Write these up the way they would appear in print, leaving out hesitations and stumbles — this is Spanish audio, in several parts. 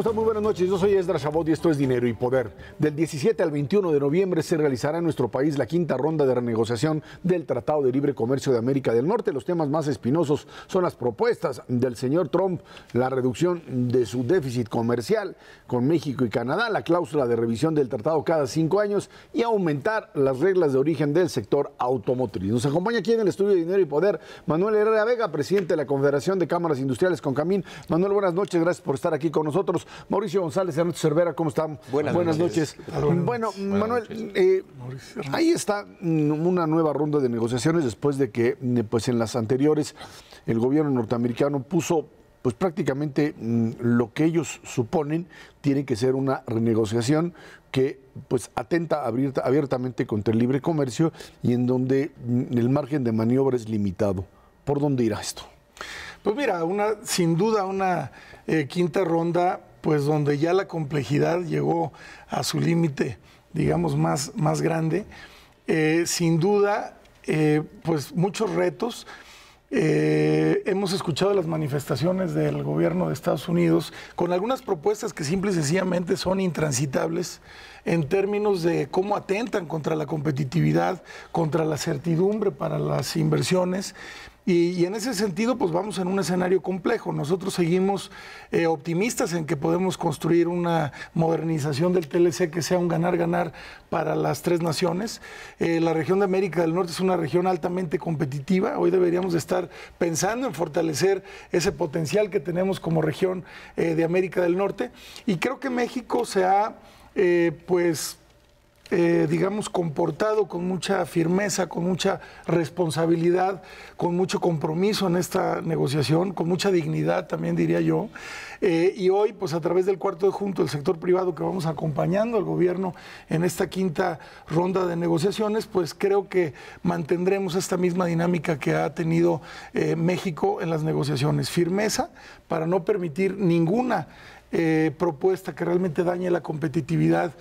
están? Muy buenas noches. Yo soy Esdras Chabot y esto es Dinero y Poder. Del 17 al 21 de noviembre se realizará en nuestro país la quinta ronda de renegociación del Tratado de Libre Comercio de América del Norte. Los temas más espinosos son las propuestas del señor Trump, la reducción de su déficit comercial con México y Canadá, la cláusula de revisión del tratado cada 5 años y aumentar las reglas de origen del sector automotriz. Nos acompaña aquí en el estudio de Dinero y Poder Manuel Herrera Vega, presidente de la Confederación de Cámaras Industriales Concamín. Manuel, buenas noches, gracias por estar aquí con nosotros. Mauricio González, Ernesto Cervera, ¿cómo están? Buenas noches. Bueno, Manuel, ahí está una nueva ronda de negociaciones después de que pues en las anteriores el gobierno norteamericano puso pues prácticamente lo que ellos suponen tiene que ser una renegociación que pues atenta abiertamente contra el libre comercio y en donde el margen de maniobra es limitado. ¿Por dónde irá esto? Pues mira, sin duda una quinta ronda, pues donde ya la complejidad llegó a su límite, digamos, más grande. Sin duda, pues muchos retos. Hemos escuchado las manifestaciones del gobierno de Estados Unidos con algunas propuestas que simple y sencillamente son intransitables en términos de cómo atentan contra la competitividad, contra la certidumbre para las inversiones. Y en ese sentido, pues vamos en un escenario complejo. Nosotros seguimos optimistas en que podemos construir una modernización del TLC que sea un ganar-ganar para las tres naciones. La región de América del Norte es una región altamente competitiva. Hoy deberíamos de estar pensando en fortalecer ese potencial que tenemos como región de América del Norte. Y creo que México se ha, digamos, comportado con mucha firmeza, con mucha responsabilidad, con mucho compromiso en esta negociación, con mucha dignidad también diría yo. Y hoy, pues a través del cuarto de junto del sector privado que vamos acompañando al gobierno en esta quinta ronda de negociaciones, pues creo que mantendremos esta misma dinámica que ha tenido México en las negociaciones. Firmeza para no permitir ninguna propuesta que realmente dañe la competitividad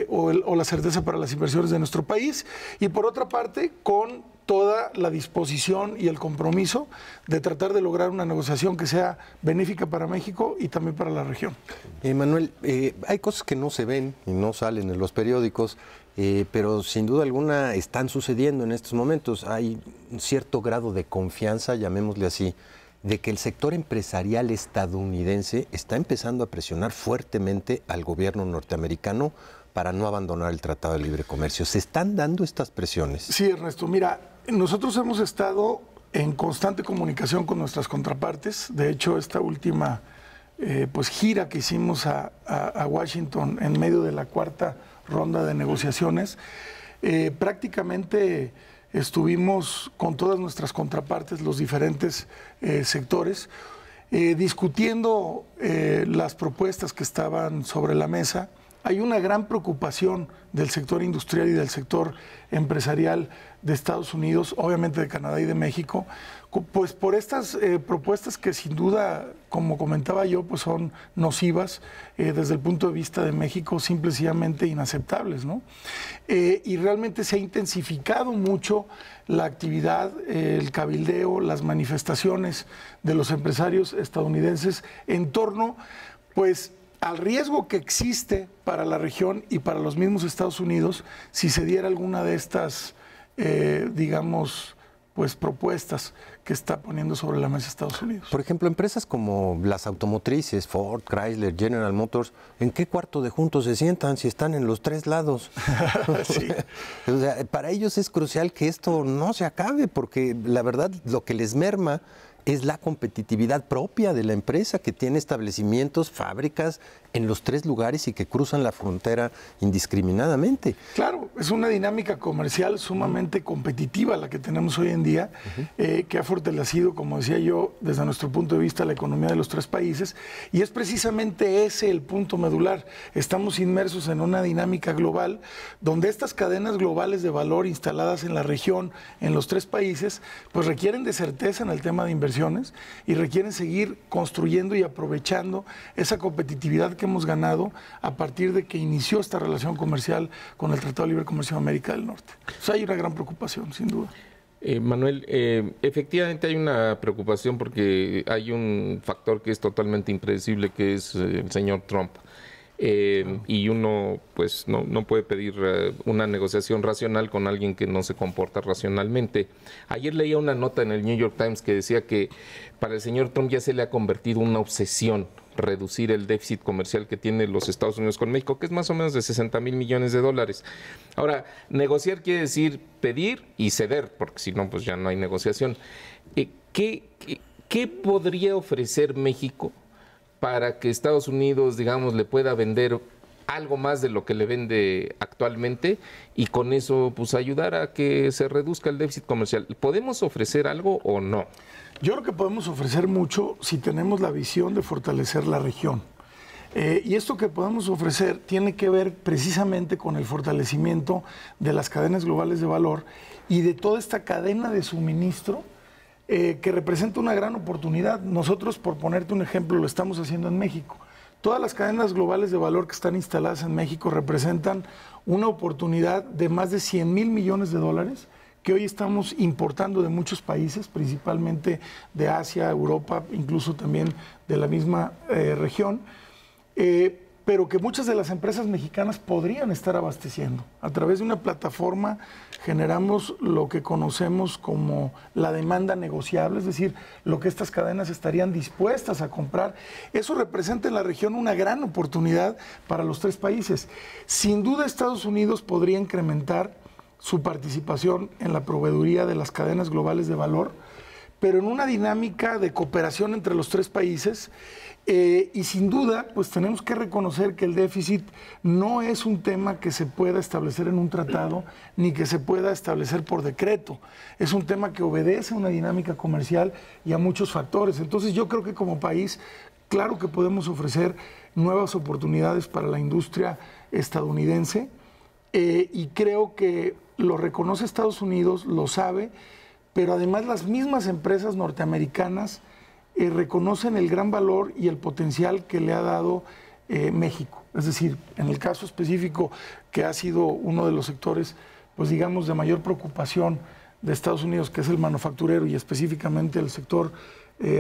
o la certeza para las inversiones de nuestro país, y por otra parte con toda la disposición y el compromiso de tratar de lograr una negociación que sea benéfica para México y también para la región. Manuel, hay cosas que no se ven y no salen en los periódicos, pero sin duda alguna están sucediendo en estos momentos. Hay un cierto grado de confianza, llamémosle así, de que el sector empresarial estadounidense está empezando a presionar fuertemente al gobierno norteamericano para no abandonar el Tratado de Libre Comercio. ¿Se están dando estas presiones? Sí, Ernesto. Mira, nosotros hemos estado en constante comunicación con nuestras contrapartes. De hecho, esta última gira que hicimos a Washington en medio de la cuarta ronda de negociaciones, prácticamente estuvimos con todas nuestras contrapartes, los diferentes sectores, discutiendo las propuestas que estaban sobre la mesa. Hay una gran preocupación del sector industrial y del sector empresarial de Estados Unidos, obviamente de Canadá y de México, pues por estas propuestas que sin duda, como comentaba yo, pues son nocivas desde el punto de vista de México, simple y sencillamente inaceptables, ¿no? Y realmente se ha intensificado mucho la actividad, el cabildeo, las manifestaciones de los empresarios estadounidenses en torno, pues, al riesgo que existe para la región y para los mismos Estados Unidos si se diera alguna de estas, digamos, pues propuestas que está poniendo sobre la mesa Estados Unidos. Por ejemplo, empresas como las automotrices, Ford, Chrysler, General Motors, ¿en qué cuarto de juntos se sientan si están en los tres lados? Sí. O sea, para ellos es crucial que esto no se acabe, porque la verdad lo que les merma es la competitividad propia de la empresa que tiene establecimientos, fábricas en los tres lugares y que cruzan la frontera indiscriminadamente. Claro, es una dinámica comercial sumamente competitiva la que tenemos hoy en día, que ha fortalecido, como decía yo, desde nuestro punto de vista, la economía de los tres países, y es precisamente ese el punto medular. Estamos inmersos en una dinámica global donde estas cadenas globales de valor instaladas en la región, en los tres países, pues requieren de certeza en el tema de inversión y requieren seguir construyendo y aprovechando esa competitividad que hemos ganado a partir de que inició esta relación comercial con el Tratado de Libre Comercio de América del Norte. O sea, hay una gran preocupación, sin duda. Manuel, efectivamente hay una preocupación porque hay un factor que es totalmente impredecible, que es el señor Trump. Y uno pues no puede pedir una negociación racional con alguien que no se comporta racionalmente. Ayer leía una nota en el New York Times que decía que para el señor Trump ya se le ha convertido una obsesión reducir el déficit comercial que tiene los Estados Unidos con México, que es más o menos de 60,000 millones de dólares. Ahora, negociar quiere decir pedir y ceder, porque si no, pues ya no hay negociación. ¿Qué podría ofrecer México para que Estados Unidos, digamos, le pueda vender algo más de lo que le vende actualmente y con eso pues ayudar a que se reduzca el déficit comercial? ¿Podemos ofrecer algo o no? Yo creo que podemos ofrecer mucho si tenemos la visión de fortalecer la región. Y esto que podemos ofrecer tiene que ver precisamente con el fortalecimiento de las cadenas globales de valor y de toda esta cadena de suministro que representa una gran oportunidad. Nosotros, por ponerte un ejemplo, lo estamos haciendo en México. Todas las cadenas globales de valor que están instaladas en México representan una oportunidad de más de 100,000 millones de dólares que hoy estamos importando de muchos países, principalmente de Asia, Europa, incluso también de la misma región, pero que muchas de las empresas mexicanas podrían estar abasteciendo. A través de una plataforma generamos lo que conocemos como la demanda negociable, es decir, lo que estas cadenas estarían dispuestas a comprar. Eso representa en la región una gran oportunidad para los tres países. Sin duda, Estados Unidos podría incrementar su participación en la proveeduría de las cadenas globales de valor, pero en una dinámica de cooperación entre los tres países. Y sin duda, pues tenemos que reconocer que el déficit no es un tema que se pueda establecer en un tratado, ni que se pueda establecer por decreto. Es un tema que obedece a una dinámica comercial y a muchos factores. Entonces yo creo que como país, claro que podemos ofrecer nuevas oportunidades para la industria estadounidense, y creo que lo reconoce Estados Unidos, lo sabe, pero además las mismas empresas norteamericanas reconocen el gran valor y el potencial que le ha dado México. Es decir, en el caso específico que ha sido uno de los sectores, pues digamos, de mayor preocupación de Estados Unidos, que es el manufacturero y específicamente el sector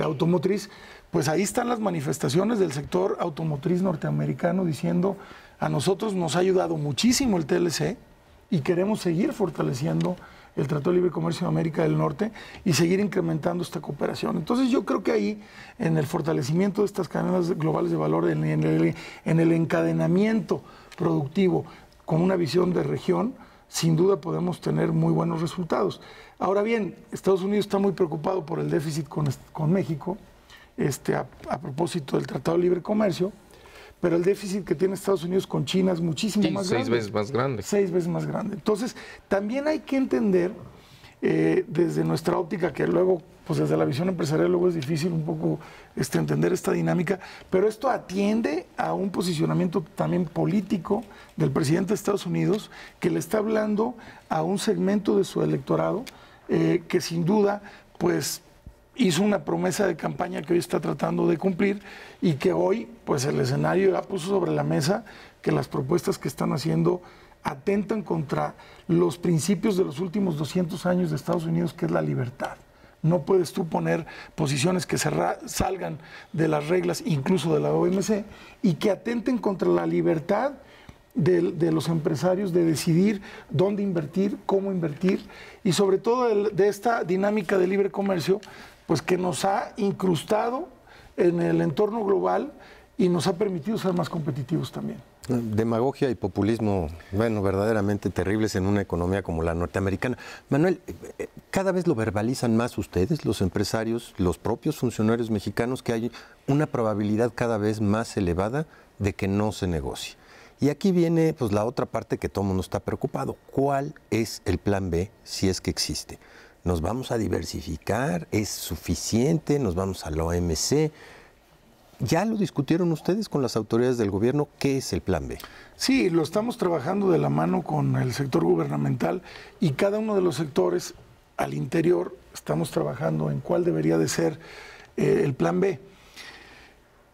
automotriz, pues ahí están las manifestaciones del sector automotriz norteamericano diciendo: a nosotros nos ha ayudado muchísimo el TLC y queremos seguir fortaleciendo el Tratado de Libre Comercio de América del Norte y seguir incrementando esta cooperación. Entonces yo creo que ahí, en el fortalecimiento de estas cadenas globales de valor, en el encadenamiento productivo con una visión de región, sin duda podemos tener muy buenos resultados. Ahora bien, Estados Unidos está muy preocupado por el déficit con México, a propósito del Tratado de Libre Comercio, pero el déficit que tiene Estados Unidos con China es muchísimo más grande. 6 veces más grande. 6 veces más grande. Entonces, también hay que entender, desde nuestra óptica, que luego, pues desde la visión empresarial, luego es difícil un poco entender esta dinámica, pero esto atiende a un posicionamiento también político del presidente de Estados Unidos, que le está hablando a un segmento de su electorado, que sin duda, pues, hizo una promesa de campaña que hoy está tratando de cumplir y que hoy, pues el escenario ya puso sobre la mesa que las propuestas que están haciendo atentan contra los principios de los últimos 200 años de Estados Unidos, que es la libertad. No puedes tú poner posiciones que salgan de las reglas, incluso de la OMC, y que atenten contra la libertad de los empresarios de decidir dónde invertir, cómo invertir, y sobre todo de esta dinámica de libre comercio, pues que nos ha incrustado en el entorno global y nos ha permitido ser más competitivos también. Demagogia y populismo, bueno, verdaderamente terribles en una economía como la norteamericana. Manuel, cada vez lo verbalizan más ustedes, los empresarios, los propios funcionarios mexicanos, que hay una probabilidad cada vez más elevada de que no se negocie. Y aquí viene pues la otra parte que todo el mundo está preocupado. ¿Cuál es el plan B, si es que existe? ¿Nos vamos a diversificar? ¿Es suficiente? ¿Nos vamos a la OMC? ¿Ya lo discutieron ustedes con las autoridades del gobierno? ¿Qué es el plan B? Sí, lo estamos trabajando de la mano con el sector gubernamental y cada uno de los sectores al interior estamos trabajando en cuál debería de ser el plan B.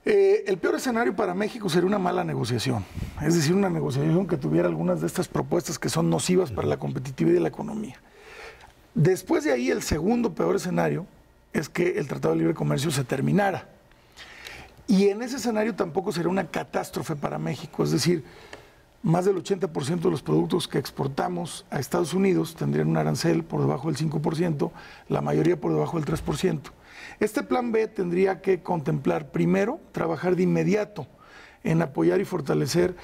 El peor escenario para México sería una mala negociación, es decir, una negociación que tuviera algunas de estas propuestas que son nocivas para la competitividad de la economía. Después de ahí, el segundo peor escenario es que el Tratado de Libre Comercio se terminara. Y en ese escenario tampoco sería una catástrofe para México, es decir, más del 80% de los productos que exportamos a Estados Unidos tendrían un arancel por debajo del 5%, la mayoría por debajo del 3%. Este plan B tendría que contemplar, primero, trabajar de inmediato en apoyar y fortalecer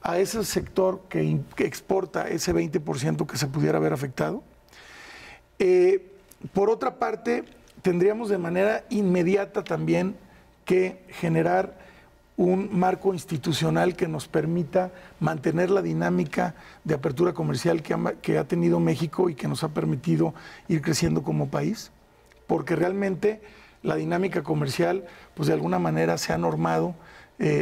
a ese sector que exporta ese 20% que se pudiera ver afectado. Por otra parte, tendríamos de manera inmediata también que generar un marco institucional que nos permita mantener la dinámica de apertura comercial que ha tenido México y que nos ha permitido ir creciendo como país, porque realmente la dinámica comercial, pues de alguna manera se ha normado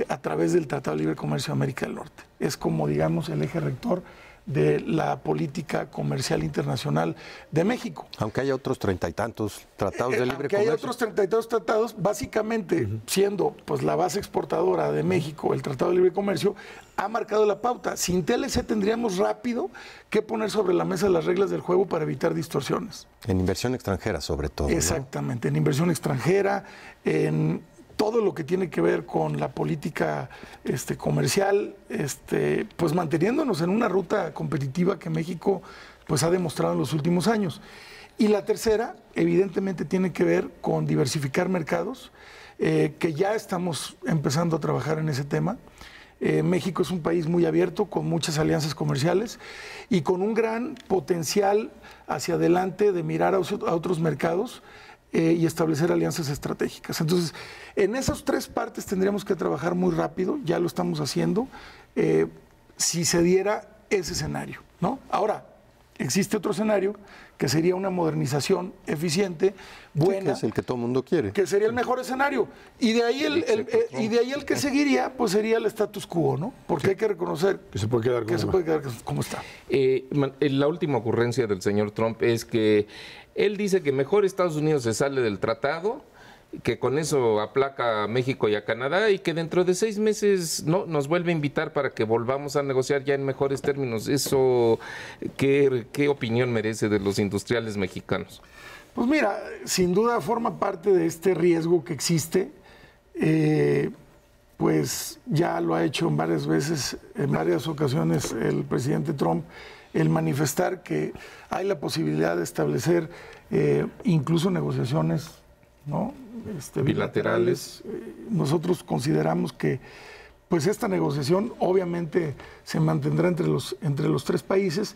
a través del Tratado de Libre Comercio de América del Norte. Es como, digamos, el eje rector de la política comercial internacional de México. Aunque haya otros 30 y tantos tratados de libre comercio. Aunque haya otros 30 y tantos tratados, básicamente siendo pues la base exportadora de México, el Tratado de Libre Comercio, ha marcado la pauta. Sin TLC tendríamos rápido que poner sobre la mesa las reglas del juego para evitar distorsiones. En inversión extranjera, sobre todo. Exactamente, ¿no? En inversión extranjera, en todo lo que tiene que ver con la política comercial, pues manteniéndonos en una ruta competitiva que México pues ha demostrado en los últimos años. Y la tercera, evidentemente, tiene que ver con diversificar mercados, que ya estamos empezando a trabajar en ese tema. México es un país muy abierto, con muchas alianzas comerciales y con un gran potencial hacia adelante de mirar a otros mercados y establecer alianzas estratégicas. Entonces, en esas tres partes tendríamos que trabajar muy rápido, ya lo estamos haciendo, si se diera ese escenario, ¿no? Ahora, existe otro escenario que sería una modernización eficiente, buena. Sí, que es el que todo el mundo quiere. Que sería el mejor escenario. Y de ahí el que seguiría, pues sería el status quo, ¿no? Porque hay que reconocer que se puede quedar como está. La última ocurrencia del señor Trump es que él dice que mejor Estados Unidos se sale del tratado, que con eso aplaca a México y a Canadá y que dentro de 6 meses nos vuelve a invitar para que volvamos a negociar ya en mejores términos. Eso, ¿qué opinión merece de los industriales mexicanos? Pues mira, sin duda forma parte de este riesgo que existe. Pues ya lo ha hecho en varias ocasiones el presidente Trump, el manifestar que hay la posibilidad de establecer incluso negociaciones, ¿no? Bilaterales. Nosotros consideramos que pues esta negociación obviamente se mantendrá entre los tres países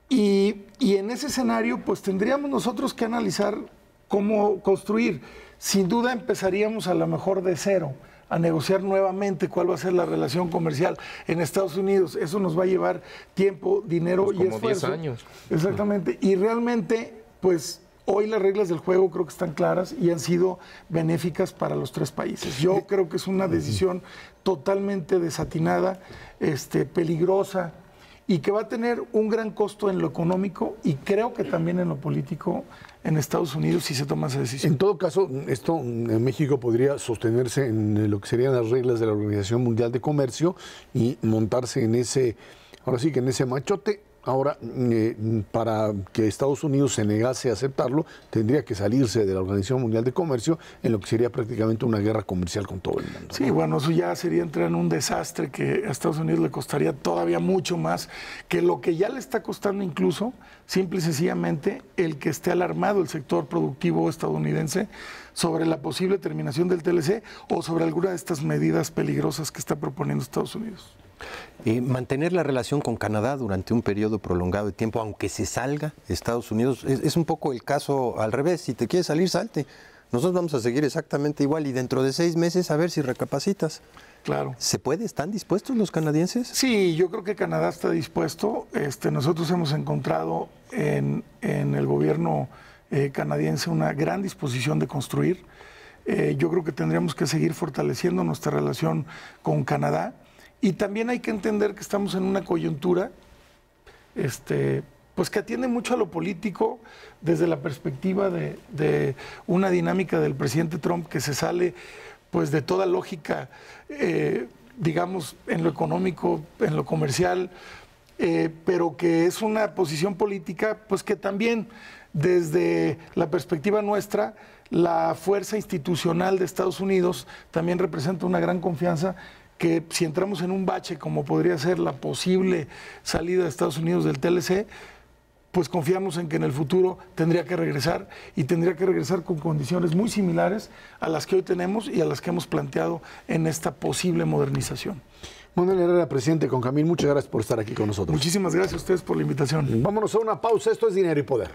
y en ese escenario pues tendríamos nosotros que analizar cómo construir. Sin duda empezaríamos a lo mejor de cero a negociar nuevamente cuál va a ser la relación comercial en Estados Unidos. Eso nos va a llevar tiempo, dinero y esfuerzo. Como 10 años. Exactamente. Y realmente, pues, hoy las reglas del juego creo que están claras y han sido benéficas para los tres países. Yo creo que es una decisión totalmente desatinada, peligrosa y que va a tener un gran costo en lo económico y creo que también en lo político en Estados Unidos si se toma esa decisión. En todo caso, esto en México podría sostenerse en lo que serían las reglas de la Organización Mundial de Comercio y montarse en ese, ahora sí que en ese machote. Ahora, para que Estados Unidos se negase a aceptarlo, tendría que salirse de la Organización Mundial de Comercio en lo que sería prácticamente una guerra comercial con todo el mundo, ¿no? Sí, bueno, eso ya sería entrar en un desastre que a Estados Unidos le costaría todavía mucho más que lo que ya le está costando incluso, simple y sencillamente, el que esté alarmado el sector productivo estadounidense sobre la posible terminación del TLC o sobre alguna de estas medidas peligrosas que está proponiendo Estados Unidos. Mantener la relación con Canadá durante un periodo prolongado de tiempo, aunque se salga Estados Unidos, es un poco el caso al revés. Si te quieres salir, salte. Nosotros vamos a seguir exactamente igual y dentro de 6 meses a ver si recapacitas. Claro. ¿Se puede? ¿Están dispuestos los canadienses? Sí, yo creo que Canadá está dispuesto. Nosotros hemos encontrado en el gobierno canadiense una gran disposición de construir. Yo creo que tendríamos que seguir fortaleciendo nuestra relación con Canadá. Y también hay que entender que estamos en una coyuntura pues que atiende mucho a lo político desde la perspectiva de una dinámica del presidente Trump que se sale pues de toda lógica, digamos, en lo económico, en lo comercial, pero que es una posición política, pues que también desde la perspectiva nuestra, la fuerza institucional de Estados Unidos también representa una gran confianza que si entramos en un bache como podría ser la posible salida de Estados Unidos del TLC, pues confiamos en que en el futuro tendría que regresar y tendría que regresar con condiciones muy similares a las que hoy tenemos y a las que hemos planteado en esta posible modernización. Manuel Herrera, presidente Concamín, muchas gracias por estar aquí con nosotros. Muchísimas gracias a ustedes por la invitación. Vámonos a una pausa, esto es Dinero y Poder.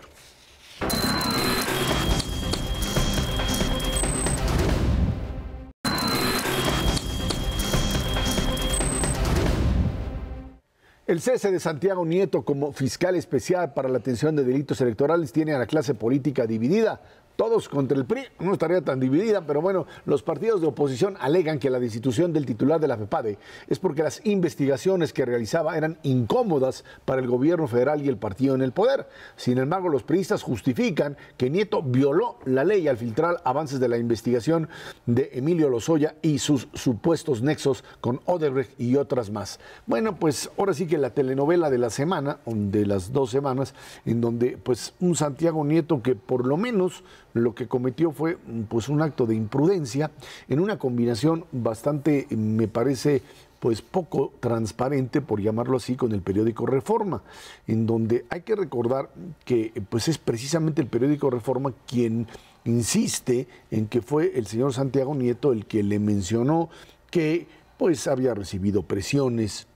El cese de Santiago Nieto como fiscal especial para la atención de delitos electorales tiene a la clase política dividida. Todos contra el PRI, no estaría tan dividida, pero bueno, los partidos de oposición alegan que la destitución del titular de la FEPADE es porque las investigaciones que realizaba eran incómodas para el gobierno federal y el partido en el poder. Sin embargo, los priistas justifican que Nieto violó la ley al filtrar avances de la investigación de Emilio Lozoya y sus supuestos nexos con Odebrecht y otras más. Bueno, pues ahora sí que la telenovela de la semana, de las 2 semanas, en donde pues un Santiago Nieto que por lo menos lo que cometió fue pues un acto de imprudencia en una combinación bastante, me parece, pues poco transparente, por llamarlo así, con el periódico Reforma, en donde hay que recordar que pues es precisamente el periódico Reforma quien insiste en que fue el señor Santiago Nieto el que le mencionó que pues había recibido presiones,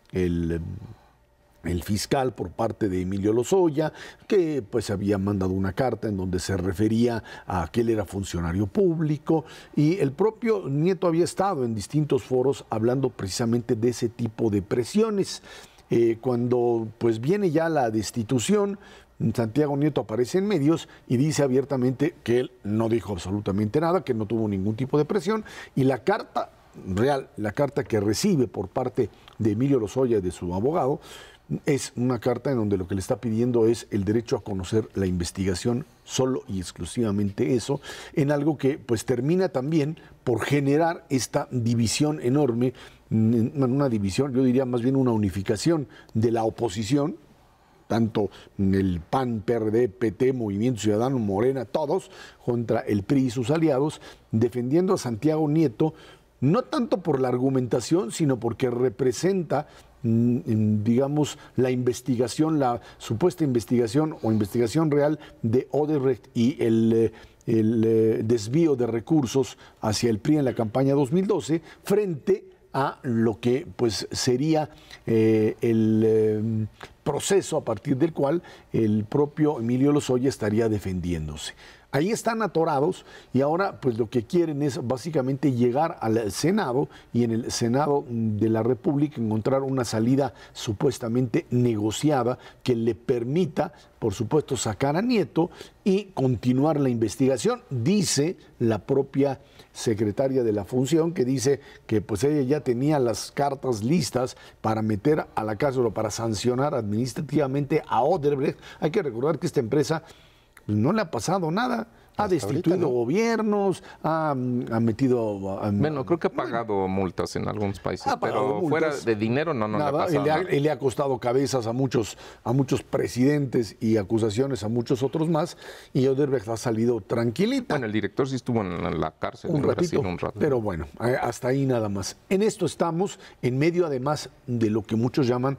el fiscal por parte de Emilio Lozoya, que pues había mandado una carta en donde se refería a que él era funcionario público, y el propio Nieto había estado en distintos foros hablando precisamente de ese tipo de presiones. Cuando pues viene ya la destitución, Santiago Nieto aparece en medios y dice abiertamente que él no dijo absolutamente nada, que no tuvo ningún tipo de presión, y la carta real, la carta que recibe por parte de Emilio Lozoya y de su abogado, es una carta en donde lo que le está pidiendo es el derecho a conocer la investigación, solo y exclusivamente eso, en algo que pues termina también por generar esta división enorme, una división, yo diría más bien una unificación de la oposición, tanto el PAN, PRD, PT, Movimiento Ciudadano, Morena, todos, contra el PRI y sus aliados, defendiendo a Santiago Nieto, no tanto por la argumentación, sino porque representa, digamos, la investigación, la supuesta investigación o investigación real de Odebrecht y el desvío de recursos hacia el PRI en la campaña 2012, frente a lo que pues sería el proceso a partir del cual el propio Emilio Lozoya estaría defendiéndose. Ahí están atorados y ahora pues lo que quieren es básicamente llegar al Senado y en el Senado de la República encontrar una salida supuestamente negociada que le permita, por supuesto, sacar a Nieto y continuar la investigación. Dice la propia secretaria de la función que dice que pues ella ya tenía las cartas listas para meter a la cárcel o para sancionar administrativamente a Odebrecht. Hay que recordar que esta empresa no le ha pasado nada. Ha destituido ahorita, ¿no? Gobiernos, ha metido... Bueno, creo que ha pagado multas en algunos países, pero multas, fuera de dinero no nada, le ha pasado nada. Le ha costado cabezas a muchos presidentes y acusaciones a muchos otros más, y Odebrecht ha salido tranquilita. Bueno, el director sí estuvo en la cárcel un rato. Pero bueno, hasta ahí nada más. En esto estamos, en medio además de lo que muchos llaman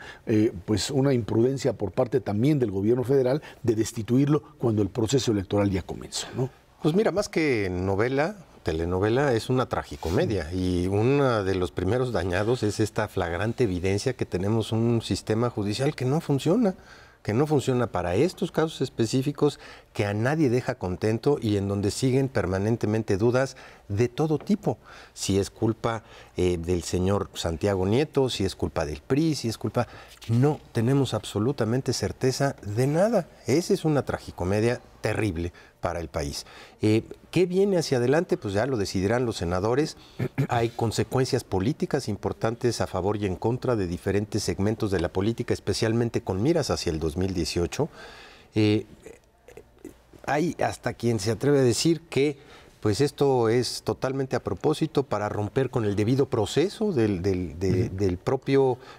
pues una imprudencia por parte también del gobierno federal de destituirlo cuando el proceso electoral ya comenzó, ¿no? Pues mira, más que novela, telenovela, es una tragicomedia y uno de los primeros dañados es esta flagrante evidencia que tenemos un sistema judicial que no funciona para estos casos específicos, que a nadie deja contento y en donde siguen permanentemente dudas de todo tipo. Si es culpa del señor Santiago Nieto, si es culpa del PRI, si es culpa... No tenemos absolutamente certeza de nada. Esa es una tragicomedia terrible para el país. ¿Qué viene hacia adelante? Pues ya lo decidirán los senadores. Hay consecuencias políticas importantes a favor y en contra de diferentes segmentos de la política, especialmente con miras hacia el 2018. Hay hasta quien se atreve a decir que pues esto es totalmente a propósito para romper con el debido proceso de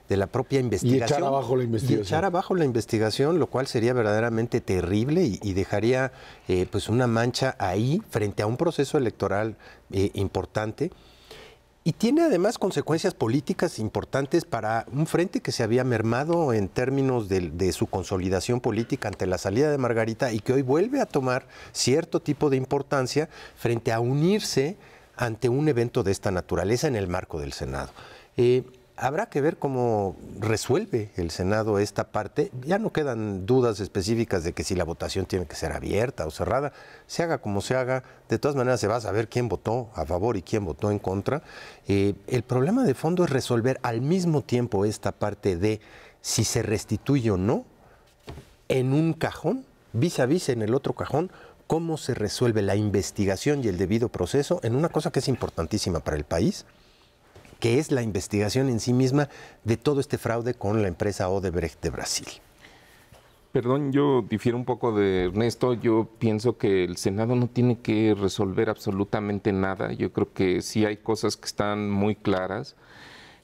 la propia investigación. Y echar abajo la investigación. Y echar abajo la investigación, lo cual sería verdaderamente terrible y dejaría pues una mancha ahí frente a un proceso electoral importante. Y tiene además consecuencias políticas importantes para un frente que se había mermado en términos de su consolidación política ante la salida de Margarita y que hoy vuelve a tomar cierto tipo de importancia frente a unirse ante un evento de esta naturaleza en el marco del Senado. Habrá que ver cómo resuelve el Senado esta parte. Ya no quedan dudas específicas de que si la votación tiene que ser abierta o cerrada. Se haga como se haga, de todas maneras se va a saber quién votó a favor y quién votó en contra. El problema de fondo es resolver al mismo tiempo esta parte de si se restituye o no en un cajón, vis a vis en el otro cajón, cómo se resuelve la investigación y el debido proceso en una cosa que es importantísima para el país, que es la investigación en sí misma de todo este fraude con la empresa Odebrecht de Brasil. Perdón, yo difiero un poco de Ernesto. Yo pienso que el Senado no tiene que resolver absolutamente nada. Yo creo que sí hay cosas que están muy claras.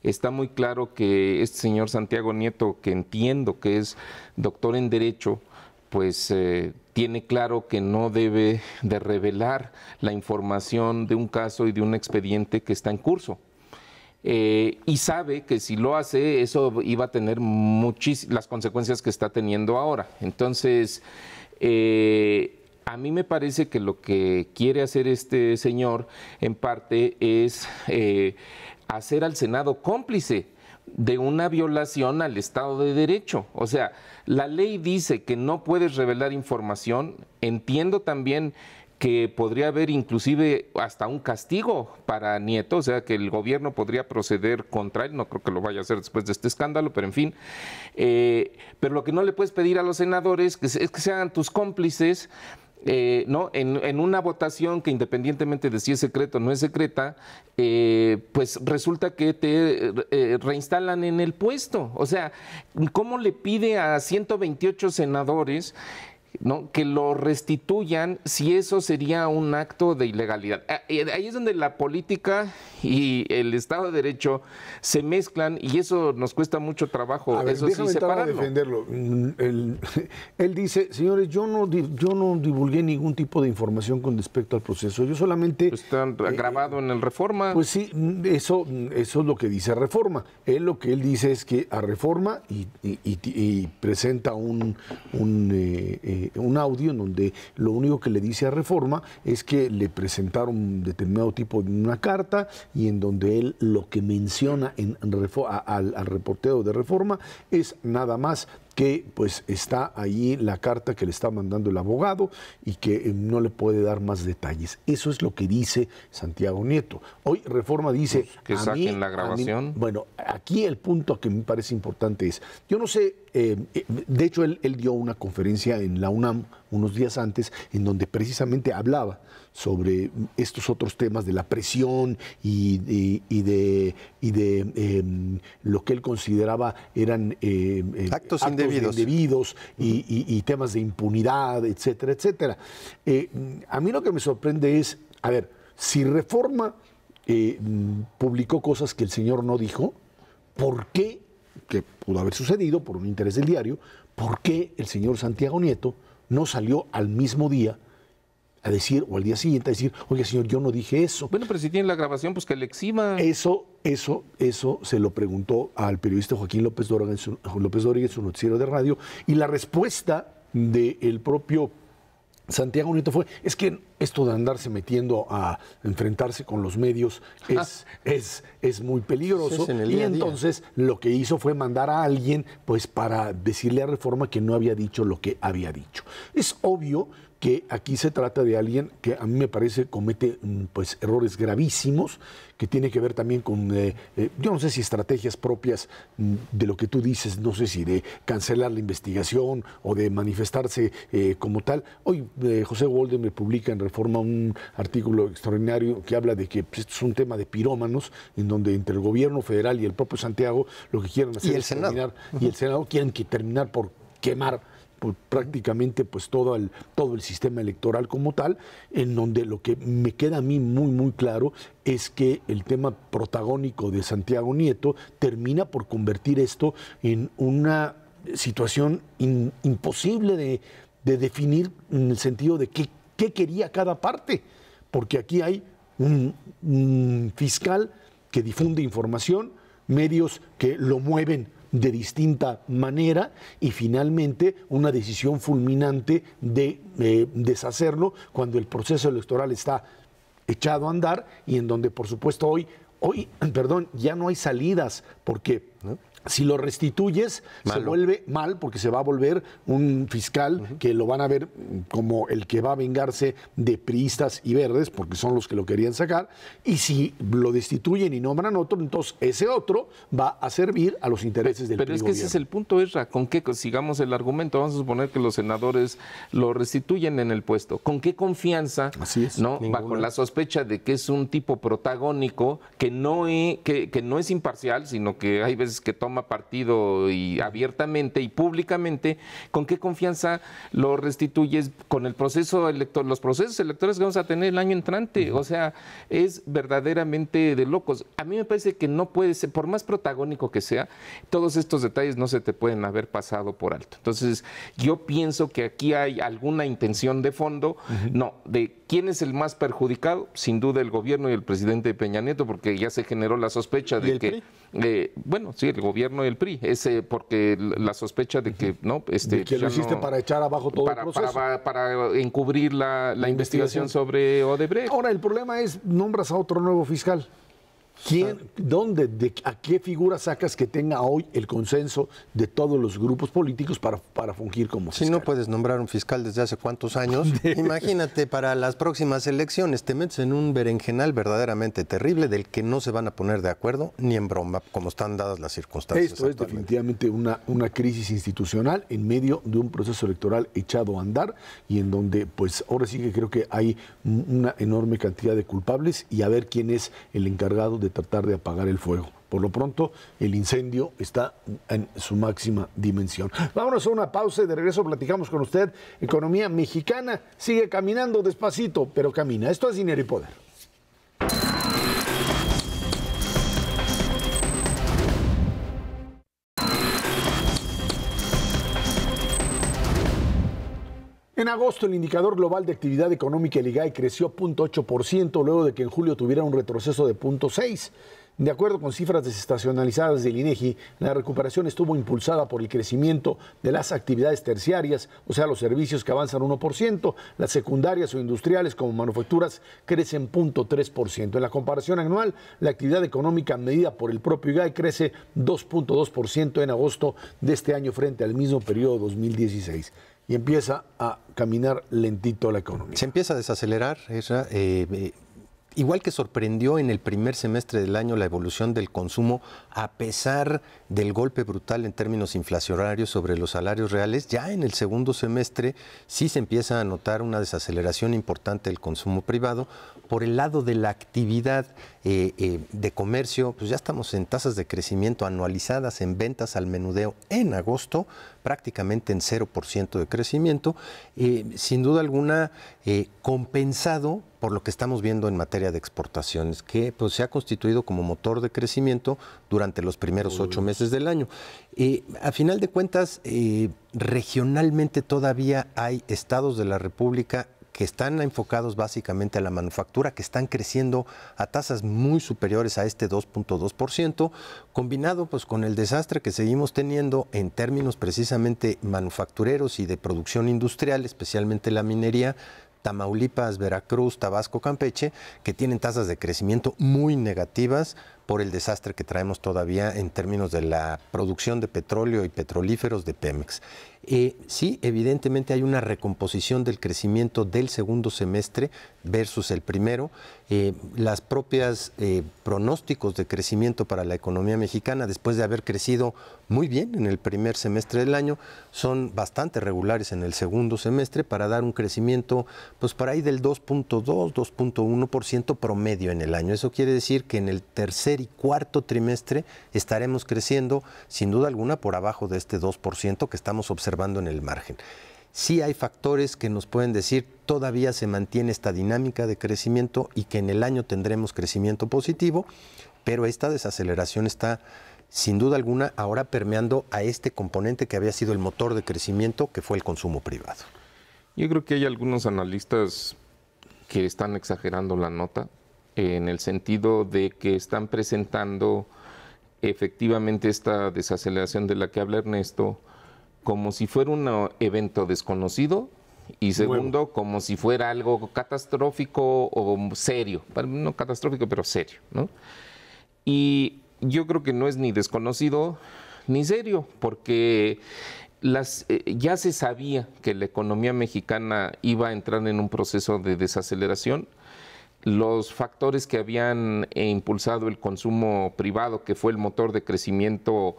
Está muy claro que este señor Santiago Nieto, que entiendo que es doctor en Derecho, pues tiene claro que no debe de revelar la información de un caso y de un expediente que está en curso. Y sabe que si lo hace, eso iba a tener las consecuencias que está teniendo ahora. Entonces, a mí me parece que lo que quiere hacer este señor, en parte, es hacer al Senado cómplice de una violación al Estado de Derecho. O sea, la ley dice que no puedes revelar información. Entiendo también que podría haber inclusive hasta un castigo para Nieto, o sea, que el gobierno podría proceder contra él. No creo que lo vaya a hacer después de este escándalo, pero en fin. Pero lo que no le puedes pedir a los senadores es que sean tus cómplices, ¿no? En una votación que, independientemente de si es secreta o no es secreta, pues resulta que te reinstalan en el puesto. O sea, ¿cómo le pide a 128 senadores, ¿no?, que lo restituyan si eso sería un acto de ilegalidad? Ahí es donde la política y el Estado de Derecho se mezclan y eso nos cuesta mucho trabajo. A ver, eso sí, separarlo. Defenderlo. Él dice, señores, yo no divulgué ningún tipo de información con respecto al proceso. Yo solamente... Está grabado en el Reforma. Pues sí, eso es lo que dice Reforma. Lo que él dice es que a Reforma y presenta un audio en donde lo único que le dice a Reforma es que le presentaron determinado tipo de una carta y en donde él lo que menciona al reportero de Reforma es nada más que pues está ahí la carta que le está mandando el abogado y que no le puede dar más detalles. Eso es lo que dice Santiago Nieto. Hoy Reforma dice... Pues que saquen la grabación. Bueno, aquí el punto que me parece importante es, yo no sé, de hecho él dio una conferencia en la UNAM unos días antes en donde precisamente hablaba sobre estos otros temas de la presión y de lo que él consideraba eran actos indebidos y temas de impunidad, etcétera, etcétera. A mí lo que me sorprende es, a ver, si Reforma publicó cosas que el señor no dijo, ¿por qué, que pudo haber sucedido por un interés del diario, por qué el señor Santiago Nieto no salió al mismo día a decir, o al día siguiente a decir, oye, señor, yo no dije eso? Bueno, pero si tiene la grabación, pues que le exhiba. Eso se lo preguntó al periodista Joaquín López Dóriga en su noticiero de radio, y la respuesta del propio Santiago Nieto fue, es que esto de andarse metiendo a enfrentarse con los medios es muy peligroso. Y entonces lo que hizo fue mandar a alguien pues para decirle a Reforma que no había dicho lo que había dicho. Es obvio que aquí se trata de alguien que a mí me parece comete pues errores gravísimos, que tiene que ver también con, yo no sé si estrategias propias de lo que tú dices, no sé si de cancelar la investigación o de manifestarse como tal. Hoy José Walden me publica en Reforma un artículo extraordinario que habla de que pues, esto es un tema de pirómanos, en donde entre el gobierno federal y el propio Santiago lo que quieren hacer es terminar, y el Senado quieren terminar por quemar pues, prácticamente pues todo el sistema electoral como tal, en donde lo que me queda a mí muy claro es que el tema protagónico de Santiago Nieto termina por convertir esto en una situación imposible de definir, en el sentido de qué quería cada parte, porque aquí hay un fiscal que difunde información, medios que lo mueven de distinta manera y finalmente una decisión fulminante de deshacerlo cuando el proceso electoral está echado a andar y en donde por supuesto hoy ya no hay salidas porque si lo restituyes se vuelve mal porque se va a volver un fiscal que lo van a ver como el que va a vengarse de priistas y verdes porque son los que lo querían sacar, y si lo destituyen y nombran otro, entonces ese otro va a servir a los intereses del Pero es que ese es el punto, Ezra. ¿Con qué sigamos el argumento? Vamos a suponer que los senadores lo restituyen en el puesto. ¿Con qué confianza? Así es. ¿No? Bajo la sospecha de que es un tipo protagónico que no es imparcial, sino que hay veces que toma partido y abiertamente y públicamente. ¿Con qué confianza lo restituyes con el proceso electoral, los procesos electorales que vamos a tener el año entrante? O sea, es verdaderamente de locos. A mí me parece que no puede ser, por más protagónico que sea, todos estos detalles no se te pueden haber pasado por alto. Entonces, yo pienso que aquí hay alguna intención de fondo, no, de quién es el más perjudicado, sin duda el gobierno y el presidente Peña Nieto, porque ya se generó la sospecha de que bueno, sí, el gobierno y el PRI, porque la sospecha de que de que lo hiciste para echar abajo todo el proceso, para encubrir la investigación sobre Odebrecht. Ahora el problema es, nombras a otro nuevo fiscal. ¿Quién, dónde, a qué figura sacas que tenga hoy el consenso de todos los grupos políticos para fungir como fiscal? Si no puedes nombrar un fiscal desde hace cuántos años, imagínate para las próximas elecciones, te metes en un berenjenal verdaderamente terrible del que no se van a poner de acuerdo ni en broma, como están dadas las circunstancias. Esto es definitivamente una crisis institucional en medio de un proceso electoral echado a andar y en donde pues ahora sí que creo que hay una enorme cantidad de culpables y a ver quién es el encargado de tratar de apagar el fuego. Por lo pronto, el incendio está en su máxima dimensión. Vámonos a una pausa y de regreso platicamos con usted. Economía mexicana sigue caminando despacito, pero camina. Esto es Dinero y Poder. En agosto, el indicador global de actividad económica, el IGAE, creció 0.8%, luego de que en julio tuviera un retroceso de 0.6%. De acuerdo con cifras desestacionalizadas del INEGI, la recuperación estuvo impulsada por el crecimiento de las actividades terciarias, o sea, los servicios que avanzan 1%, las secundarias o industriales como manufacturas crecen 0.3%. En la comparación anual, la actividad económica medida por el propio IGAE crece 2.2% en agosto de este año frente al mismo periodo 2016. Y empieza a caminar lentito la economía. Se empieza a desacelerar, esa, igual que sorprendió en el primer semestre del año la evolución del consumo, a pesar del golpe brutal en términos inflacionarios sobre los salarios reales, ya en el segundo semestre sí se empieza a notar una desaceleración importante del consumo privado. Por el lado de la actividad de comercio, pues ya estamos en tasas de crecimiento anualizadas en ventas al menudeo en agosto, prácticamente en 0% de crecimiento, sin duda alguna compensado por lo que estamos viendo en materia de exportaciones, que pues, se ha constituido como motor de crecimiento durante los primeros 8 meses del año. A final de cuentas, regionalmente todavía hay estados de la República que están enfocados básicamente a la manufactura, que están creciendo a tasas muy superiores a este 2.2%, combinado pues con el desastre que seguimos teniendo en términos precisamente manufactureros y de producción industrial, especialmente la minería, Tamaulipas, Veracruz, Tabasco, Campeche, que tienen tasas de crecimiento muy negativas por el desastre que traemos todavía en términos de la producción de petróleo y petrolíferos de Pemex. Sí, evidentemente hay una recomposición del crecimiento del segundo semestre versus el primero. Las propias pronósticos de crecimiento para la economía mexicana, después de haber crecido muy bien en el primer semestre del año, son bastante regulares en el segundo semestre para dar un crecimiento pues por ahí del 2.2, 2.1% promedio en el año. Eso quiere decir que en el tercer tercer y cuarto trimestre estaremos creciendo, sin duda alguna, por abajo de este 2% que estamos observando en el margen. Sí hay factores que nos pueden decir todavía se mantiene esta dinámica de crecimiento y que en el año tendremos crecimiento positivo, pero esta desaceleración está sin duda alguna ahora permeando a este componente que había sido el motor de crecimiento, que fue el consumo privado. Yo creo que hay algunos analistas que están exagerando la nota en el sentido de que están presentando efectivamente esta desaceleración de la que habla Ernesto como si fuera un evento desconocido y segundo, como si fuera algo catastrófico o serio, no catastrófico, pero serio, ¿no? Y yo creo que no es ni desconocido ni serio, porque ya se sabía que la economía mexicana iba a entrar en un proceso de desaceleración. Los factores que habían impulsado el consumo privado, que fue el motor de crecimiento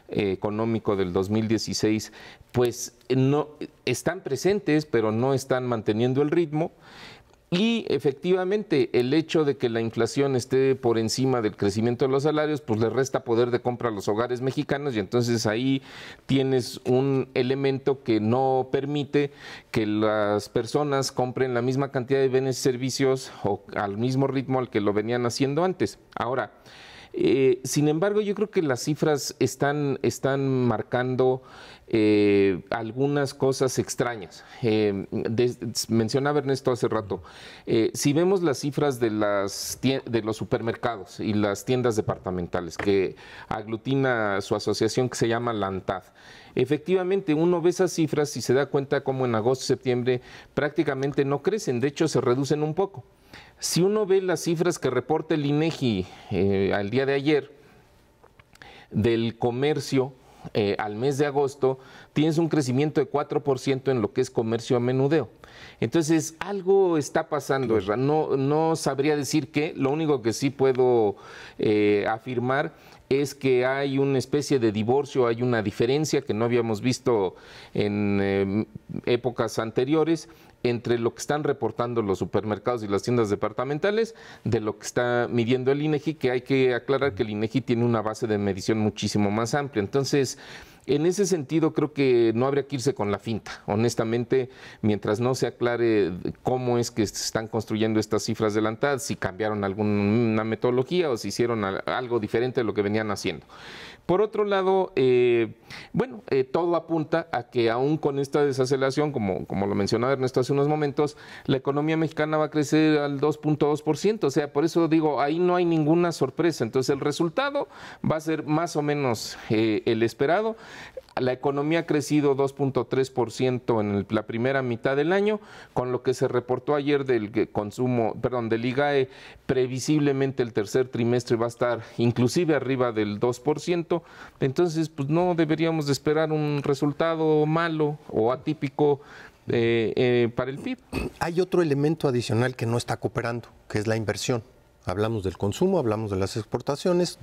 económico del 2016, pues no están presentes, pero no están manteniendo el ritmo. Y efectivamente el hecho de que la inflación esté por encima del crecimiento de los salarios, pues le resta poder de compra a los hogares mexicanos y entonces ahí tienes un elemento que no permite que las personas compren la misma cantidad de bienes y servicios o al mismo ritmo al que lo venían haciendo antes. Ahora, sin embargo, yo creo que las cifras están marcando algunas cosas extrañas. Mencionaba Ernesto hace rato, si vemos las cifras de los supermercados y las tiendas departamentales, que aglutina su asociación que se llama la ANTAD, efectivamente uno ve esas cifras y se da cuenta como en agosto y septiembre prácticamente no crecen, de hecho se reducen un poco. Si uno ve las cifras que reporta el INEGI al día de ayer del comercio al mes de agosto, tienes un crecimiento de 4% en lo que es comercio a menudeo. Entonces, algo está pasando, Ezra. No sabría decir qué, lo único que sí puedo afirmar es que hay una especie de divorcio, hay una diferencia que no habíamos visto en épocas anteriores entre lo que están reportando los supermercados y las tiendas departamentales de lo que está midiendo el INEGI, que hay que aclarar que el INEGI tiene una base de medición muchísimo más amplia. Entonces, en ese sentido, creo que no habría que irse con la finta. Honestamente, mientras no se aclare cómo es que se están construyendo estas cifras de la ANTAD, si cambiaron alguna metodología o si hicieron algo diferente de lo que venían haciendo. Por otro lado, todo apunta a que aún con esta desaceleración, como lo mencionaba Ernesto hace unos momentos, la economía mexicana va a crecer al 2.2%. O sea, por eso digo, ahí no hay ninguna sorpresa. Entonces, el resultado va a ser más o menos el esperado. La economía ha crecido 2.3% en la primera mitad del año, con lo que se reportó ayer del IGAE, previsiblemente el tercer trimestre va a estar inclusive arriba del 2%, entonces pues no deberíamos de esperar un resultado malo o atípico para el PIB. Hay otro elemento adicional que no está cooperando, que es la inversión. Hablamos del consumo, hablamos de las exportaciones,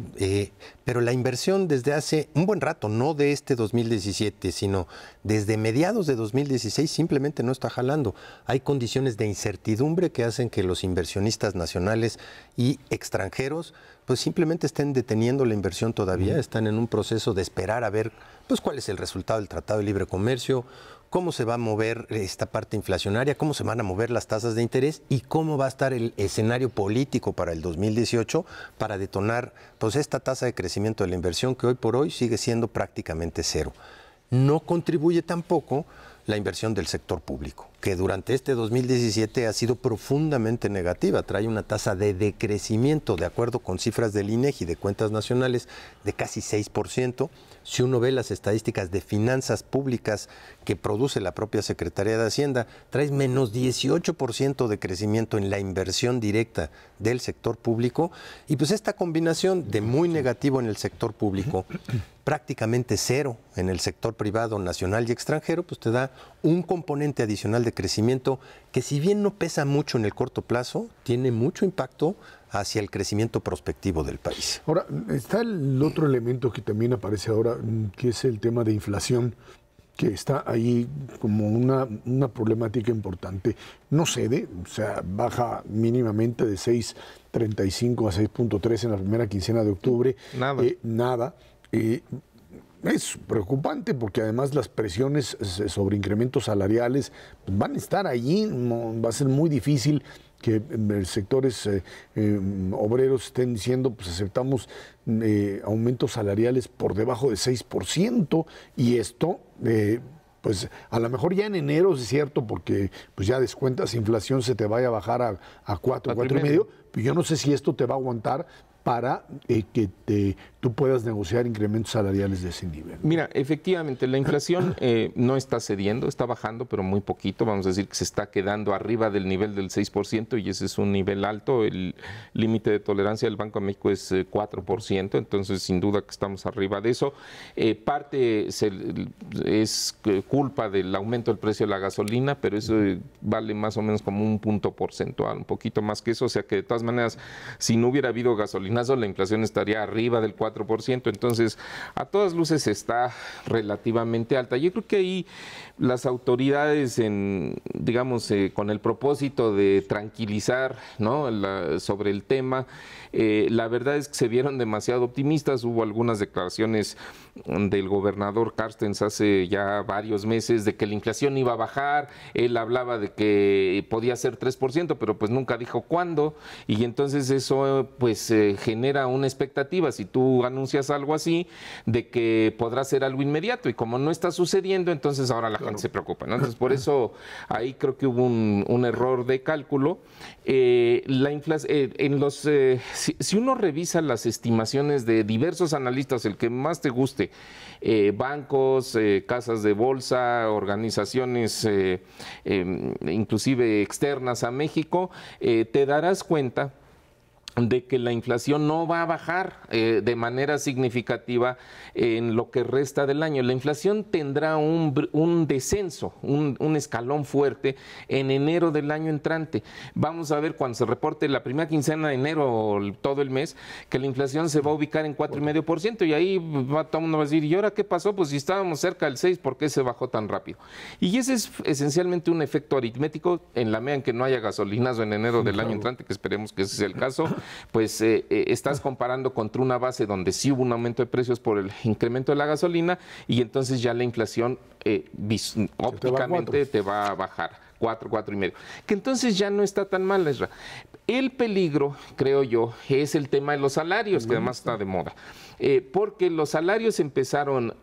pero la inversión desde hace un buen rato, no de este 2017, sino desde mediados de 2016 simplemente no está jalando. Hay condiciones de incertidumbre que hacen que los inversionistas nacionales y extranjeros pues simplemente estén deteniendo la inversión todavía, están en un proceso de esperar a ver pues cuál es el resultado del Tratado de Libre Comercio, cómo se va a mover esta parte inflacionaria, cómo se van a mover las tasas de interés y cómo va a estar el escenario político para el 2018 para detonar pues esta tasa de crecimiento de la inversión que hoy por hoy sigue siendo prácticamente cero. No contribuye tampoco la inversión del sector público, que durante este 2017 ha sido profundamente negativa, trae una tasa de decrecimiento, de acuerdo con cifras del INEGI de cuentas nacionales, de casi 6%. Si uno ve las estadísticas de finanzas públicas que produce la propia Secretaría de Hacienda, trae menos 18% de crecimiento en la inversión directa del sector público, y pues esta combinación de muy negativo en el sector público, prácticamente cero en el sector privado nacional y extranjero, pues te da un componente adicional de crecimiento que, si bien no pesa mucho en el corto plazo, tiene mucho impacto hacia el crecimiento prospectivo del país. Ahora, está el otro elemento que también aparece ahora, que es el tema de inflación. que está ahí como una problemática importante. No cede, o sea, baja mínimamente de 6.35 a 6.3 en la primera quincena de octubre. Nada. Es preocupante porque además las presiones sobre incrementos salariales van a estar allí, va a ser muy difícil que sectores obreros estén diciendo, pues aceptamos aumentos salariales por debajo de 6%, y esto, pues a lo mejor ya en enero es cierto, porque pues ya descuentas inflación, se te vaya a bajar a 4.5, pero yo no sé si esto te va a aguantar para que tú puedas negociar incrementos salariales de ese nivel. Mira, efectivamente, la inflación no está cediendo, está bajando, pero muy poquito. Vamos a decir que se está quedando arriba del nivel del 6%, y ese es un nivel alto. El límite de tolerancia del Banco de México es 4%, entonces sin duda que estamos arriba de eso. Parte es culpa del aumento del precio de la gasolina, pero eso vale más o menos como un punto porcentual, un poquito más que eso. O sea que de todas maneras, si no hubiera habido gasolinazo, la inflación estaría arriba del 4%, entonces a todas luces está relativamente alta. Yo creo que ahí las autoridades, digamos, con el propósito de tranquilizar, ¿no?, sobre el tema, la verdad es que se vieron demasiado optimistas. Hubo algunas declaraciones del gobernador Carstens hace ya varios meses de que la inflación iba a bajar. Él hablaba de que podía ser 3%, pero pues nunca dijo cuándo, y entonces eso pues genera una expectativa, si tú anuncias algo así, de que podrá ser algo inmediato, y como no está sucediendo, entonces ahora la gente se preocupa, ¿no? Entonces por eso ahí creo que hubo un error de cálculo. La inflación, si uno revisa las estimaciones de diversos analistas, el que más te guste, bancos, casas de bolsa, organizaciones inclusive externas a México, te darás cuenta de que la inflación no va a bajar de manera significativa en lo que resta del año. La inflación tendrá un descenso, un escalón fuerte en enero del año entrante. Vamos a ver cuando se reporte la primera quincena de enero, todo el mes, que la inflación se va a ubicar en 4.5%, y ahí todo el mundo va a decir, ¿y ahora qué pasó? Pues si estábamos cerca del 6, ¿por qué se bajó tan rápido? Y ese es esencialmente un efecto aritmético, en la medida en que no haya gasolinazo en enero del año entrante, que esperemos que ese sea el caso. Pues estás comparando contra una base donde sí hubo un aumento de precios por el incremento de la gasolina, y entonces ya la inflación ópticamente te va a bajar 4.5, que entonces ya no está tan mal, Ezra. El peligro, creo yo, es el tema de los salarios, que además está de moda. Porque los salarios empezaron,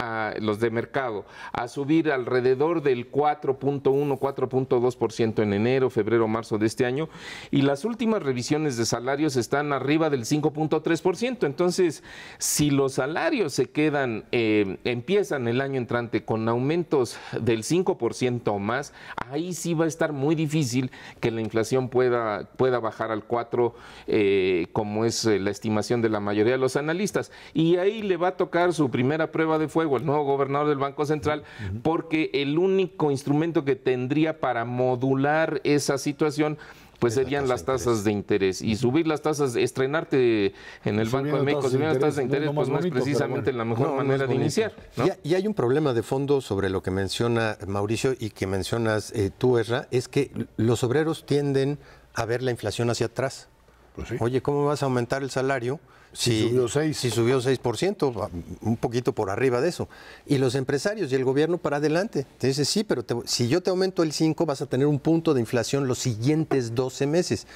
los de mercado, a subir alrededor del 4.1, 4.2% en enero, febrero, marzo de este año, y las últimas revisiones de salarios están arriba del 5.3%. Entonces, si los salarios se quedan, empiezan el año entrante con aumentos del 5% o más, ahí sí va a estar muy difícil que la inflación pueda bajar al 4%, como es la estimación de la mayoría de los analistas. Y ahí le va a tocar su primera prueba de fuego al nuevo gobernador del Banco Central, porque el único instrumento que tendría para modular esa situación pues serían las tasas de interés. Y subir las tasas, estrenarte en el Banco de México, subir las tasas de interés, pues no es precisamente la mejor manera de iniciar, ¿no? Y hay un problema de fondo sobre lo que menciona Mauricio y que mencionas tú, Ezra, es que los obreros tienden a ver la inflación hacia atrás. Pues sí. Oye, ¿cómo vas a aumentar el salario si subió 6? Si subió 6%, un poquito por arriba de eso. Y los empresarios y el gobierno para adelante. Te dice, sí, pero si yo te aumento el 5, vas a tener un punto de inflación los siguientes 12 meses.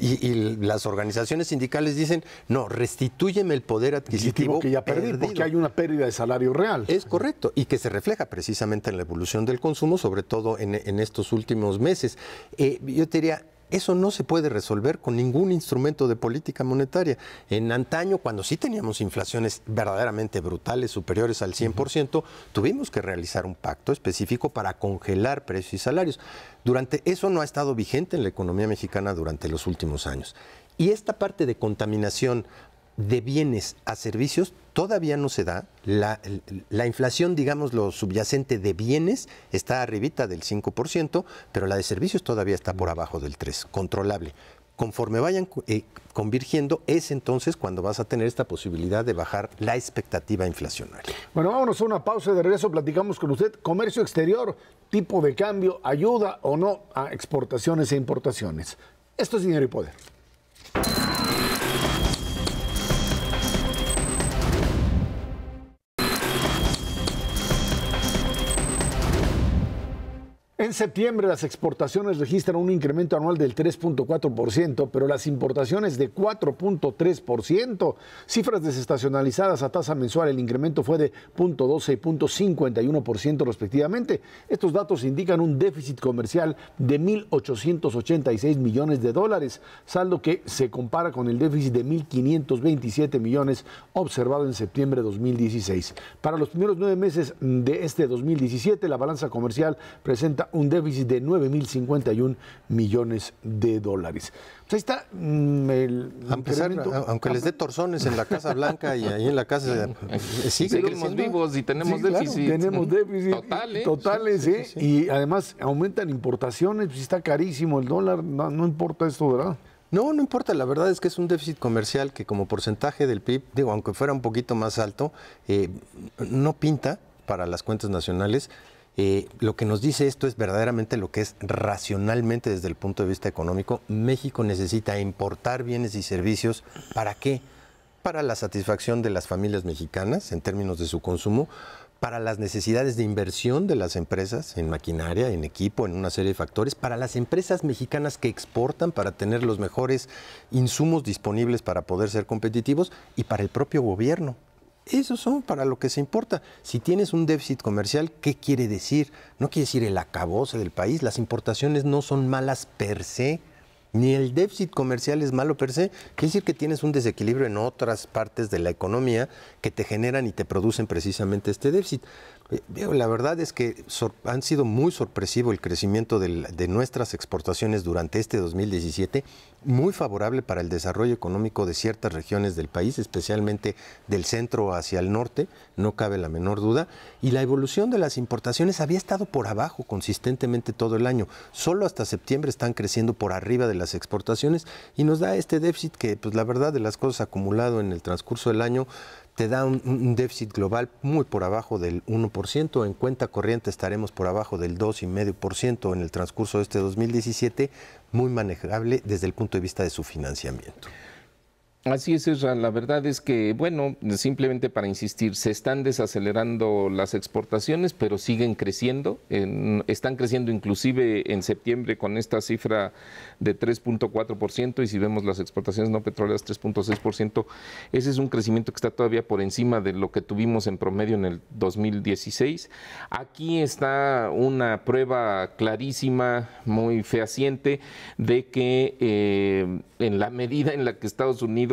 Y las organizaciones sindicales dicen, no, restitúyeme el poder adquisitivo que ya perdí, porque hay una pérdida de salario real. Es correcto, y que se refleja precisamente en la evolución del consumo, sobre todo en estos últimos meses. Yo te diría, eso no se puede resolver con ningún instrumento de política monetaria. En antaño, cuando sí teníamos inflaciones verdaderamente brutales, superiores al 100%, tuvimos que realizar un pacto específico para congelar precios y salarios. Eso no ha estado vigente en la economía mexicana durante los últimos años. Y esta parte de contaminación de bienes a servicios todavía no se da. La inflación, digamos, lo subyacente de bienes está arribita del 5%, pero la de servicios todavía está por abajo del 3%, controlable. Conforme vayan convirgiendo, es entonces cuando vas a tener esta posibilidad de bajar la expectativa inflacionaria. Bueno, vámonos a una pausa. De regreso platicamos con usted. Comercio exterior, tipo de cambio, ayuda o no a exportaciones e importaciones. Esto es Dinero y Poder. En septiembre las exportaciones registran un incremento anual del 3.4%, pero las importaciones de 4.3%. Cifras desestacionalizadas a tasa mensual, el incremento fue de 0.12 y 0.51% respectivamente. Estos datos indican un déficit comercial de 1.886 millones de dólares, saldo que se compara con el déficit de 1.527 millones observado en septiembre de 2016. Para los primeros 9 meses de este 2017, la balanza comercial presenta un déficit de 9.051 millones de dólares. Pues ahí está aunque les dé torzones en la Casa Blanca y ahí en la casa seguimos vivos y tenemos déficit. Claro, tenemos déficit totales, sí, sí. Y además aumentan importaciones, pues está carísimo el dólar, no importa esto, ¿verdad? No importa, la verdad es que es un déficit comercial que como porcentaje del PIB, digo, aunque fuera un poquito más alto, no pinta para las cuentas nacionales. Lo que nos dice esto es verdaderamente lo que es racionalmente desde el punto de vista económico. México necesita importar bienes y servicios. ¿Para qué? Para la satisfacción de las familias mexicanas en términos de su consumo, para las necesidades de inversión de las empresas en maquinaria, en equipo, en una serie de factores, para las empresas mexicanas que exportan para tener los mejores insumos disponibles para poder ser competitivos y para el propio gobierno. Esos son para lo que se importa. Si tienes un déficit comercial, ¿qué quiere decir? No quiere decir el acabose del país. Las importaciones no son malas per se, ni el déficit comercial es malo per se. Quiere decir que tienes un desequilibrio en otras partes de la economía que te generan y te producen precisamente este déficit. La verdad es que han sido muy sorpresivo el crecimiento de nuestras exportaciones durante este 2017, muy favorable para el desarrollo económico de ciertas regiones del país, especialmente del centro hacia el norte, no cabe la menor duda, y la evolución de las importaciones había estado por abajo consistentemente todo el año. Solo hasta septiembre están creciendo por arriba de las exportaciones y nos da este déficit que, pues la verdad de las cosas acumulado en el transcurso del año, te da un déficit global muy por abajo del 1%, en cuenta corriente estaremos por abajo del 2,5% en el transcurso de este 2017, muy manejable desde el punto de vista de su financiamiento. Así es, Ezra. La verdad es que, bueno, simplemente para insistir, se están desacelerando las exportaciones, pero siguen creciendo. Están creciendo inclusive en septiembre con esta cifra de 3.4% y si vemos las exportaciones no petroleras 3.6%, ese es un crecimiento que está todavía por encima de lo que tuvimos en promedio en el 2016. Aquí está una prueba clarísima, muy fehaciente, de que en la medida en la que Estados Unidos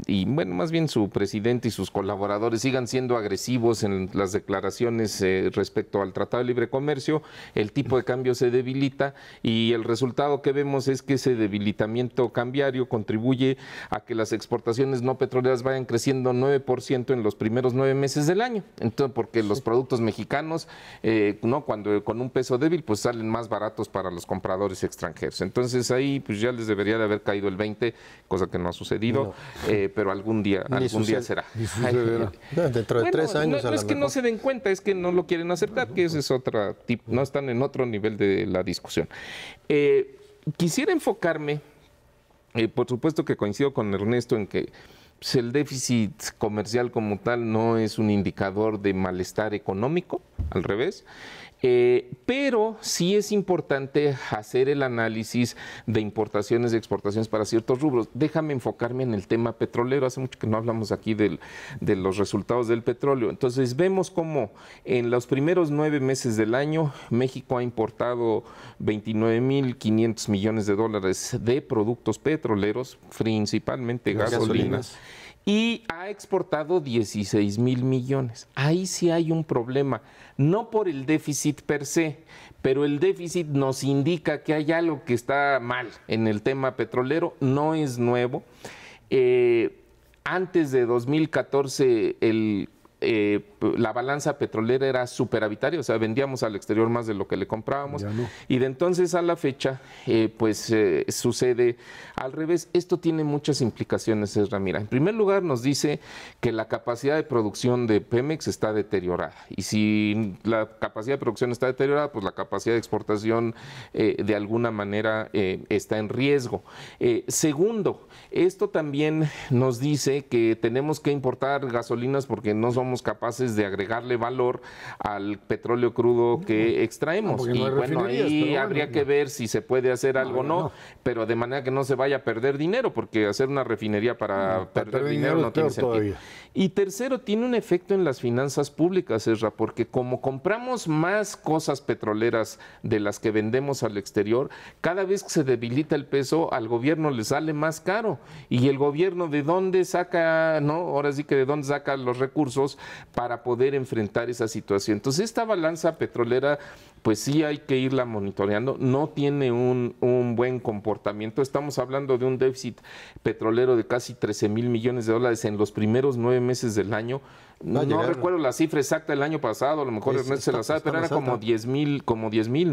y bueno, más bien su presidente y sus colaboradores sigan siendo agresivos en las declaraciones respecto al Tratado de Libre Comercio, el tipo de cambio se debilita y el resultado que vemos es que ese debilitamiento cambiario contribuye a que las exportaciones no petroleras vayan creciendo 9% en los primeros 9 meses del año. Entonces, porque los productos mexicanos, cuando con un peso débil, pues salen más baratos para los compradores extranjeros. Entonces ahí pues ya les debería de haber caído el 20%, cosa que no ha sucedido, pero algún día será. Dentro de 3 años. No es que no se den cuenta, es que no lo quieren aceptar, que ese es otro tipo, no están en otro nivel de la discusión. Quisiera enfocarme, por supuesto que coincido con Ernesto en que pues, el déficit comercial como tal no es un indicador de malestar económico, al revés. Pero sí es importante hacer el análisis de importaciones y exportaciones para ciertos rubros. Déjame enfocarme en el tema petrolero. Hace mucho que no hablamos aquí de los resultados del petróleo. Entonces vemos cómo en los primeros 9 meses del año México ha importado 29.500 millones de dólares de productos petroleros, principalmente gasolinas. Y ha exportado 16,000 millones. Ahí sí hay un problema, no por el déficit per se, pero el déficit nos indica que hay algo que está mal en el tema petrolero, no es nuevo. Antes de 2014 el la balanza petrolera era superavitaria, o sea, vendíamos al exterior más de lo que le comprábamos. No. Y de entonces a la fecha, sucede al revés. Esto tiene muchas implicaciones, Ezra. Mira, en primer lugar nos dice que la capacidad de producción de Pemex está deteriorada. Y si la capacidad de producción está deteriorada, pues la capacidad de exportación de alguna manera está en riesgo. Segundo, esto también nos dice que tenemos que importar gasolinas porque no somos capaces de agregarle valor al petróleo crudo que extraemos. No, y bueno, ahí habría que ver si se puede hacer algo o no, pero de manera que no se vaya a perder dinero, porque hacer una refinería para perder dinero no tiene sentido. Todavía. Y tercero, tiene un efecto en las finanzas públicas, Ezra, porque como compramos más cosas petroleras de las que vendemos al exterior, cada vez que se debilita el peso, al gobierno le sale más caro. Y el gobierno, ¿de dónde saca, no? Ahora sí que de dónde saca los recursos para poder enfrentar esa situación. Entonces, esta balanza petrolera, pues sí hay que irla monitoreando. No tiene un buen comportamiento. Estamos hablando de un déficit petrolero de casi 13,000 millones de dólares en los primeros 9 meses del año. No recuerdo la cifra exacta del año pasado, a lo mejor Ernesto se la sabe, pero era como 10,000,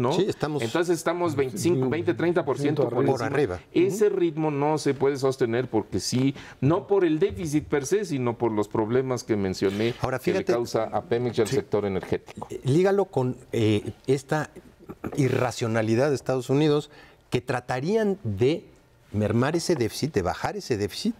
¿no? Sí, entonces estamos 20-30% por arriba. Ese ritmo no se puede sostener porque sí, no por el déficit per se, sino por los problemas que mencioné. Ahora, fíjate, que le causa a Pemex y al sector energético. Lígalo con esta irracionalidad de Estados Unidos, que tratarían de mermar ese déficit, de bajar ese déficit,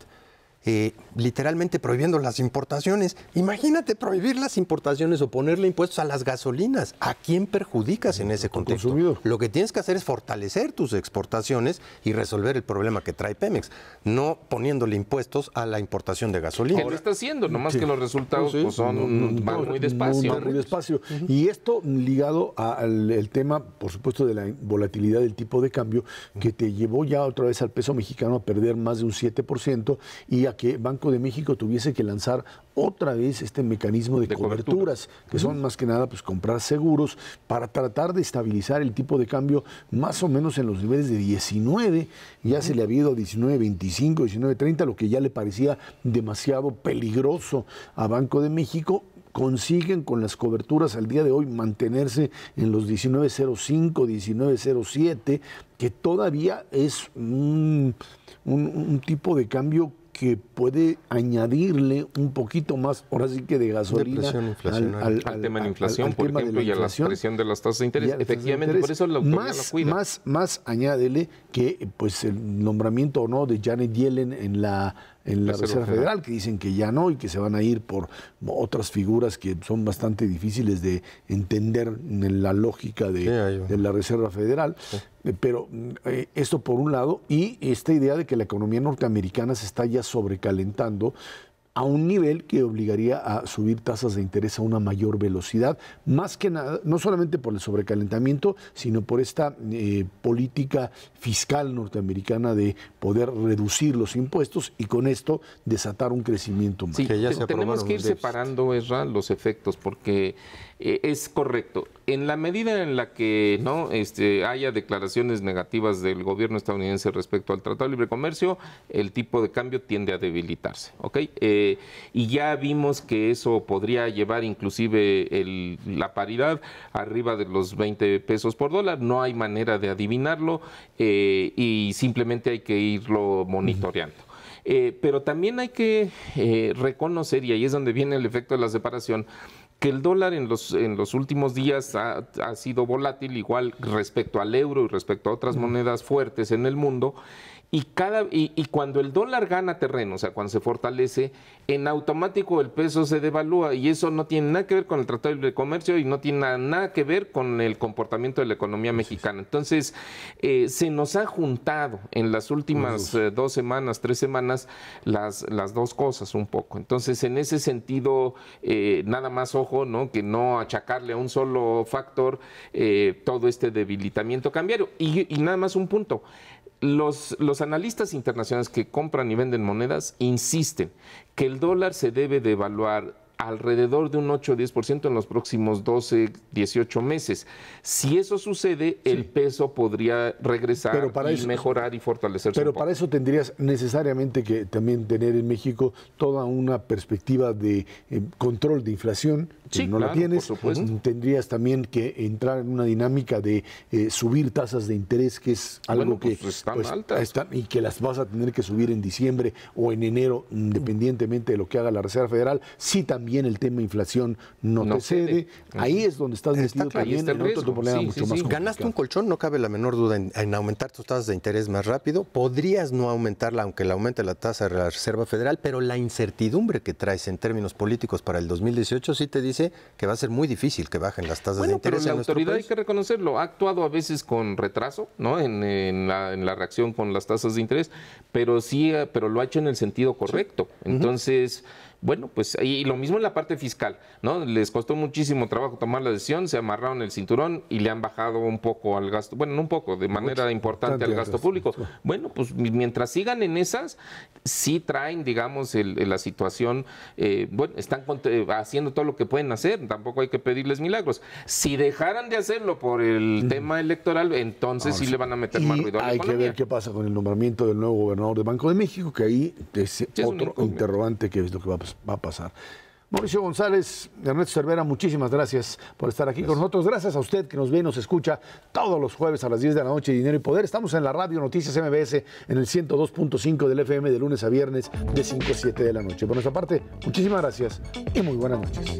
literalmente prohibiendo las importaciones. Imagínate prohibir las importaciones o ponerle impuestos a las gasolinas. ¿A quién perjudicas en ese contexto? Consumidor. Lo que tienes que hacer es fortalecer tus exportaciones y resolver el problema que trae Pemex, no poniéndole impuestos a la importación de gasolina. Que lo está haciendo, nomás que los resultados pues van muy despacio. Muy despacio. Y esto ligado al tema, por supuesto, de la volatilidad del tipo de cambio, que te llevó ya otra vez al peso mexicano a perder más de un 7% y a que Banco de México tuviese que lanzar otra vez este mecanismo de coberturas, que son más que nada pues comprar seguros para tratar de estabilizar el tipo de cambio más o menos en los niveles de 19, ya se le había ido a 19.25, 19.30, lo que ya le parecía demasiado peligroso a Banco de México. Consiguen con las coberturas al día de hoy mantenerse en los 19.05, 19.07, que todavía es un tipo de cambio que puede añadirle un poquito más, ahora sí que de gasolina al tema de la inflación, por ejemplo, y a la presión de las tasas de interés. Efectivamente, por eso la autoridad lo cuida. Más añádele que pues el nombramiento o no de Janet Yellen en la Reserva Federal, que dicen que ya no y que se van a ir por otras figuras que son bastante difíciles de entender en la lógica de la Reserva Federal. Sí. Pero esto por un lado, y esta idea de que la economía norteamericana se está ya sobrecalentando a un nivel que obligaría a subir tasas de interés a una mayor velocidad, más que nada, no solamente por el sobrecalentamiento, sino por esta política fiscal norteamericana de poder reducir los impuestos y con esto desatar un crecimiento más. Sí, tenemos que ir separando, Ezra, los efectos, porque es correcto. En la medida en la que no haya declaraciones negativas del gobierno estadounidense respecto al Tratado de Libre Comercio, el tipo de cambio tiende a debilitarse, ¿ok? Y ya vimos que eso podría llevar inclusive la paridad arriba de los 20 pesos por dólar. No hay manera de adivinarlo y simplemente hay que irlo monitoreando. Pero también hay que reconocer, y ahí es donde viene el efecto de la separación, que el dólar en los últimos días ha sido volátil, igual respecto al euro y respecto a otras monedas fuertes en el mundo. Y cuando el dólar gana terreno, o sea, cuando se fortalece, en automático el peso se devalúa, y eso no tiene nada que ver con el Tratado de Libre Comercio y no tiene nada que ver con el comportamiento de la economía mexicana. Entonces, se nos ha juntado en las últimas 2 semanas, 3 semanas, las dos cosas un poco. Entonces, en ese sentido, nada más ojo, ¿no? Que no achacarle a un solo factor todo este debilitamiento cambiario. Y nada más un punto. Los analistas internacionales que compran y venden monedas insisten que el dólar se debe devaluar alrededor de un 8 o 10% en los próximos 12, 18 meses. Si eso sucede, el peso podría regresar y mejorar y fortalecerse. Pero para eso tendrías necesariamente que también tener en México toda una perspectiva de control de inflación, que sí, no claro, la tienes. por supuesto. Tendrías también que entrar en una dinámica de subir tasas de interés, que es algo que están altas. Y que las vas a tener que subir en diciembre o en enero, independientemente de lo que haga la Reserva Federal. Si también el tema inflación no te cede, ahí es donde estás metido también en otro problema mucho más complicado. Ganaste un colchón, no cabe la menor duda en aumentar tus tasas de interés más rápido. Podrías no aumentarla, aunque la aumente la tasa de la Reserva Federal, pero la incertidumbre que traes en términos políticos para el 2018 sí te dice que va a ser muy difícil que bajen las tasas de interés. Pero la autoridad, hay que reconocerlo, ha actuado a veces con retraso, ¿no? En la reacción con las tasas de interés, pero lo ha hecho en el sentido correcto. Entonces, bueno, pues y lo mismo en la parte fiscal, ¿no? Les costó muchísimo trabajo tomar la decisión, se amarraron el cinturón y le han bajado un poco al gasto, bueno, no un poco, de manera importante al gasto público. Bueno, pues mientras sigan en esas, sí traen, digamos, la situación, bueno, están haciendo todo lo que pueden hacer, tampoco hay que pedirles milagros. Si dejaran de hacerlo por el tema electoral, entonces sí le van a meter más ruido a la economía. Hay que ver qué pasa con el nombramiento del nuevo gobernador del Banco de México, que ahí es otro interrogante que es lo que va a pasar. Mauricio González, Ernesto Cervera, muchísimas gracias por estar aquí con nosotros. Gracias a usted que nos ve y nos escucha todos los jueves a las 10 de la noche, Dinero y Poder. Estamos en la radio Noticias MBS en el 102.5 del FM de lunes a viernes de 5 a 7 de la noche. Por nuestra parte, muchísimas gracias y muy buenas noches.